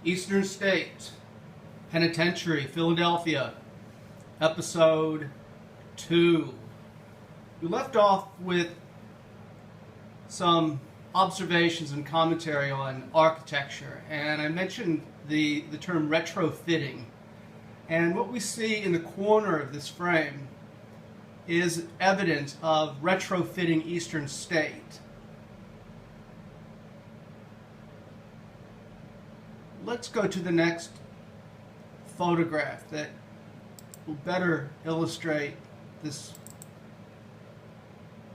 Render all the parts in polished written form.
Eastern State Penitentiary, Philadelphia, episode 2. We left off with some observations and commentary on architecture, and I mentioned the term retrofitting. And what we see in the corner of this frame is evidence of retrofitting Eastern State. Let's go to the next photograph that will better illustrate this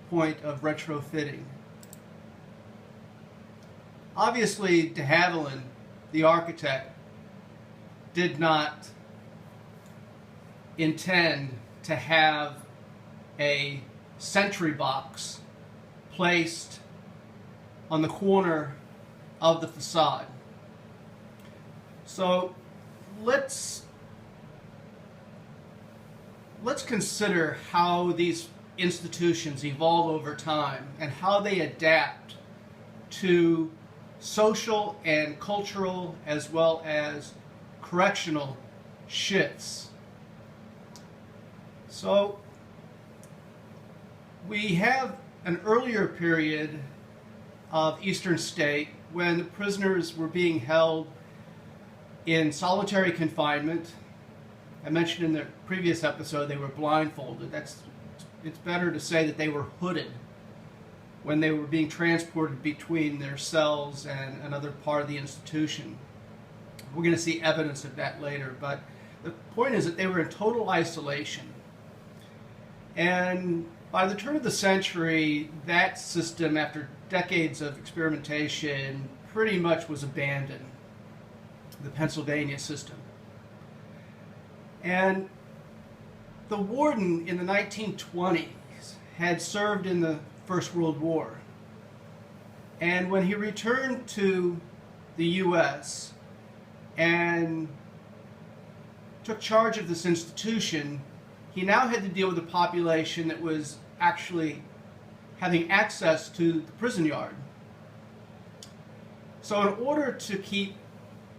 point of retrofitting. Obviously, de Havilland, the architect, did not intend to have a sentry box placed on the corner of the facade. So let's consider how these institutions evolve over time and how they adapt to social and cultural as well as correctional shifts. So we have an earlier period of Eastern State when the prisoners were being held in solitary confinement. I mentioned in the previous episode they were blindfolded. It's better to say that they were hooded when they were being transported between their cells and another part of the institution. We're going to see evidence of that later, but the point is that they were in total isolation. And by the turn of the century, that system, after decades of experimentation, pretty much was abandoned, the Pennsylvania system. And the warden in the 1920s had served in the First World War. And when he returned to the U.S. and took charge of this institution, he now had to deal with a population that was actually having access to the prison yard. So in order to keep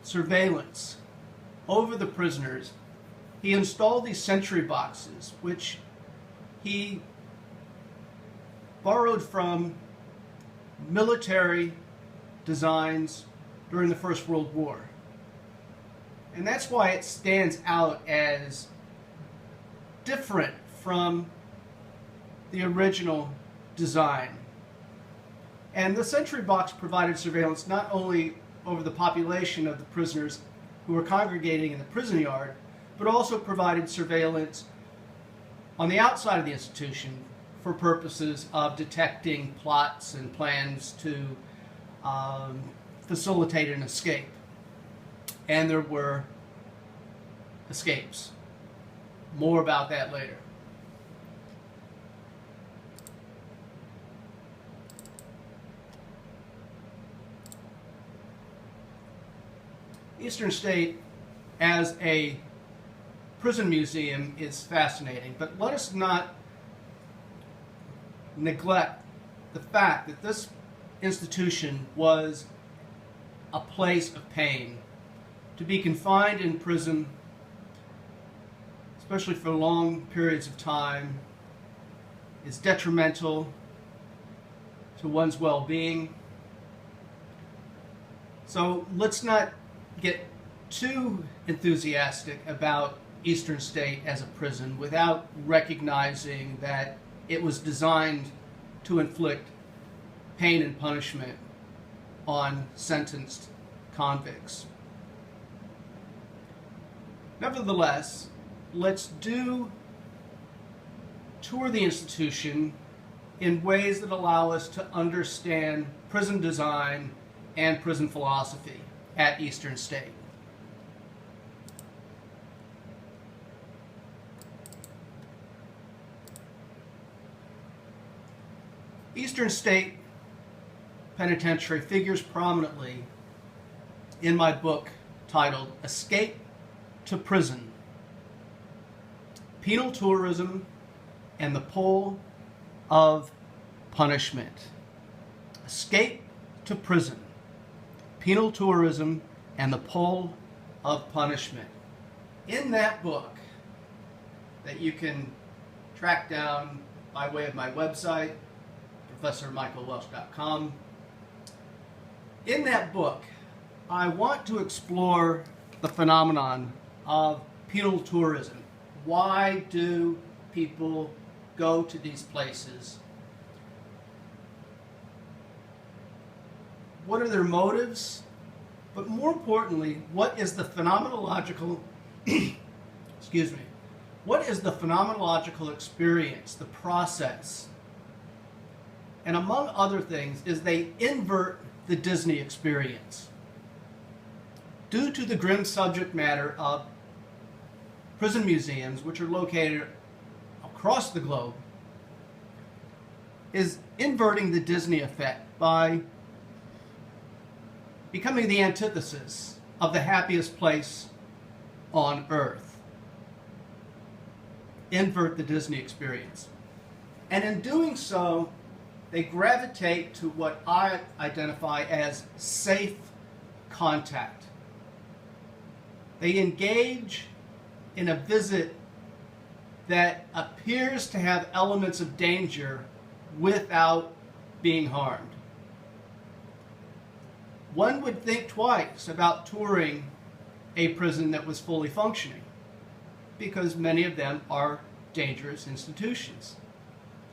surveillance over the prisoners, he installed these sentry boxes, which he borrowed from military designs during the First World War. And that's why it stands out as different from the original design. And the sentry box provided surveillance not only over the population of the prisoners who were congregating in the prison yard, but also provided surveillance on the outside of the institution for purposes of detecting plots and plans to facilitate an escape. And there were escapes. More about that later. Eastern State as a prison museum is fascinating, but let us not neglect the fact that this institution was a place of pain. To be confined in prison, especially for long periods of time, is detrimental to one's well-being. So let's not get too enthusiastic about Eastern State as a prison without recognizing that it was designed to inflict pain and punishment on sentenced convicts. Nevertheless, let's tour the institution in ways that allow us to understand prison design and prison philosophy at Eastern State. Eastern State Penitentiary figures prominently in my book titled Escape to Prison: Penal Tourism and the Pull of Punishment. Escape to Prison: Penal Tourism and the Pull of Punishment. In that book, that you can track down by way of my website, ProfessorMichaelWelch.com, in that book, I want to explore the phenomenon of penal tourism. Why do people go to these places? What are their motives? But more importantly, what is the phenomenological, excuse me, what is the phenomenological experience, the process? And among other things, is they invert the Disney experience. Due to the grim subject matter of prison museums, which are located across the globe, is inverting the Disney effect by becoming the antithesis of the happiest place on earth. Invert the Disney experience. And in doing so, they gravitate to what I identify as safe contact. They engage in a visit that appears to have elements of danger without being harmed. One would think twice about touring a prison that was fully functioning, because many of them are dangerous institutions.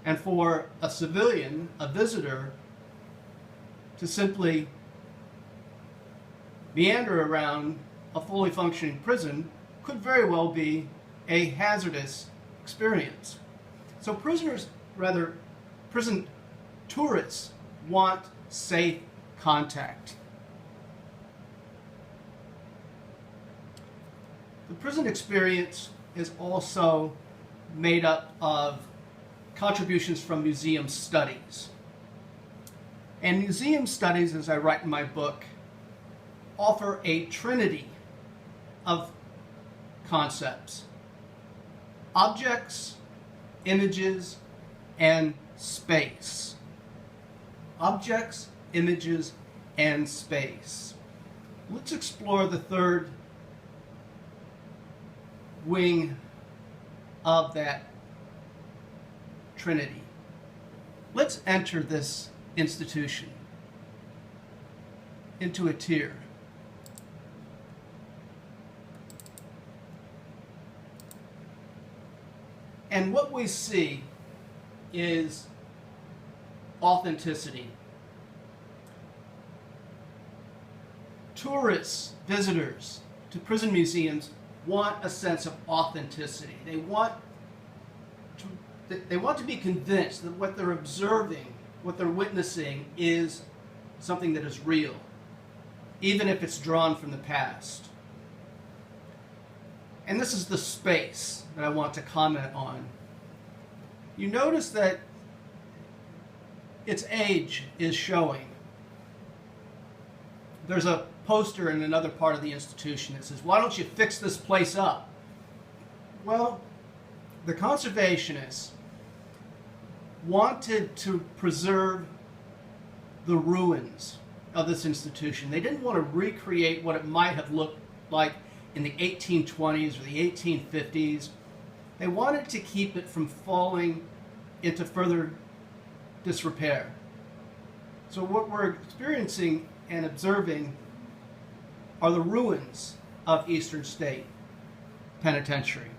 And for a civilian, a visitor, to simply meander around a fully functioning prison could very well be a hazardous experience. So prison tourists want safe contact. The prison experience is also made up of contributions from museum studies. And museum studies, as I write in my book, offer a trinity of concepts: objects, images, and space. Objects, images, and space. Let's explore the third wing of that trinity. Let's enter this institution into a tier. And what we see is authenticity. Tourists, visitors to prison museums want a sense of authenticity. They want to be convinced that what they're observing, what they're witnessing, is something that is real, even if it's drawn from the past. And this is the space that I want to comment on. You notice that its age is showing. There's a poster in another part of the institution that says, "Why don't you fix this place up?" Well, the conservationists wanted to preserve the ruins of this institution. They didn't want to recreate what it might have looked like in the 1820s or the 1850s. They wanted to keep it from falling into further disrepair. So what we're experiencing and observing are the ruins of Eastern State Penitentiary.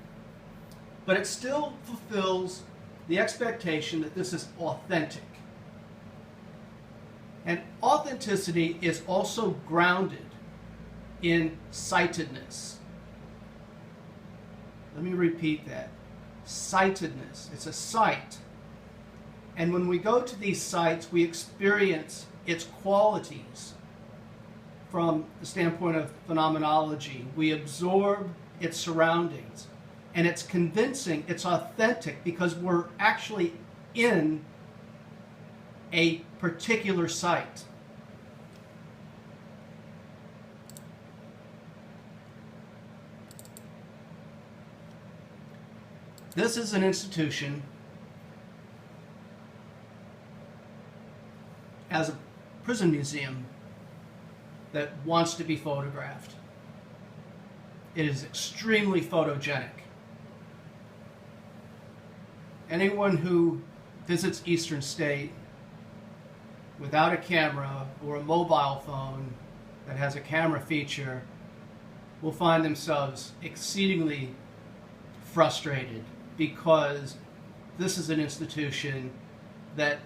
But it still fulfills the expectation that this is authentic. And authenticity is also grounded in sightedness. Let me repeat that. Sightedness. It's a sight. And when we go to these sites, we experience its qualities from the standpoint of phenomenology. We absorb its surroundings. And it's convincing, it's authentic, because we're actually in a particular site. This is an institution as a prison museum that wants to be photographed. It is extremely photogenic. Anyone who visits Eastern State without a camera or a mobile phone that has a camera feature will find themselves exceedingly frustrated, because this is an institution that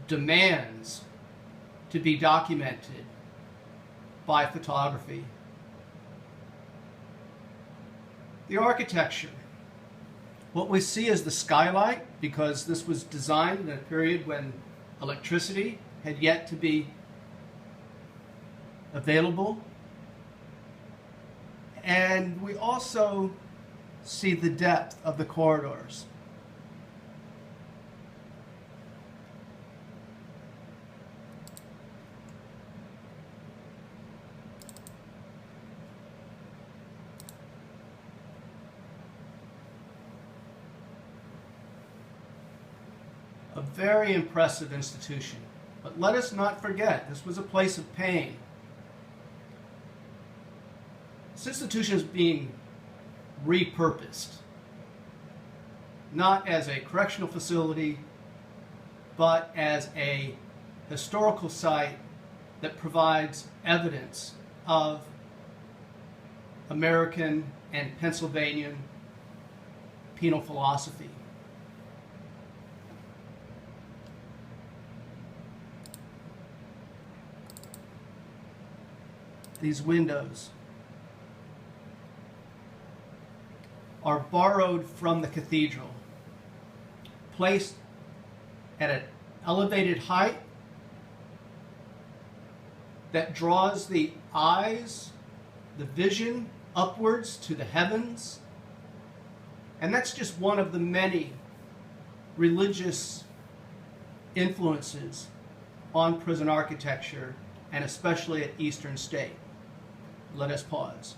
demands to be documented by photography. The architecture. What we see is the skylight, because this was designed in a period when electricity had yet to be available. And we also see the depth of the corridors. A very impressive institution. But let us not forget, this was a place of pain. This institution is being repurposed, not as a correctional facility, but as a historical site that provides evidence of American and Pennsylvanian penal philosophy. These windows are borrowed from the cathedral, placed at an elevated height that draws the eyes, the vision, upwards to the heavens. And that's just one of the many religious influences on prison architecture, and especially at Eastern State. Let us pause.